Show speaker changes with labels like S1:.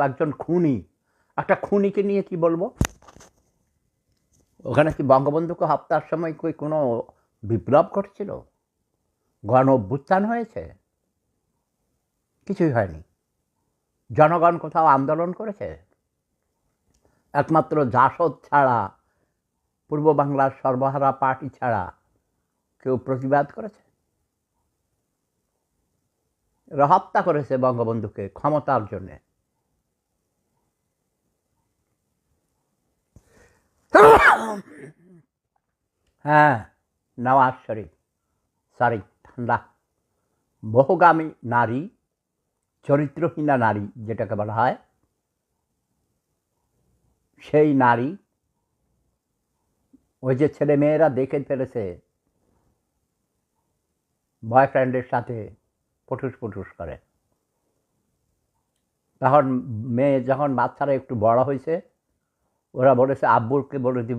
S1: একজন খুনি, একটা খুনিকে নিয়ে কি বলবো? ওখানে কি বঙ্গবন্ধুকে হত্যার সময় কোনো বিপ্লব ঘটছিল? গণ অভ্যুত্থান হয়েছে? কিছুই হয়নি। জনগণ কোথাও আন্দোলন করেছে? একমাত্র জাসদ ছাড়া, পূর্ব বাংলার সর্বহারা পার্টি ছাড়া কেউ প্রতিবাদ করেছে? এরা হত্যা করেছে বঙ্গবন্ধুকে ক্ষমতার জন্যে। হ্যাঁ, নওয়াজ শরীফ, সরি, ঠান্ডা। বহুগামী নারী, চরিত্রহীনা নারী যেটাকে বলা হয়, সেই নারী ওই যে ছেলে মেয়েরা দেখে ফেলেছে বয়ফ্রেন্ডের সাথে পটুস পটুস করে, তখন মেয়ে যখন বাচ্চারা একটু বড় হয়েছে, ওরা বলেছে আব্বুকে বলে দিব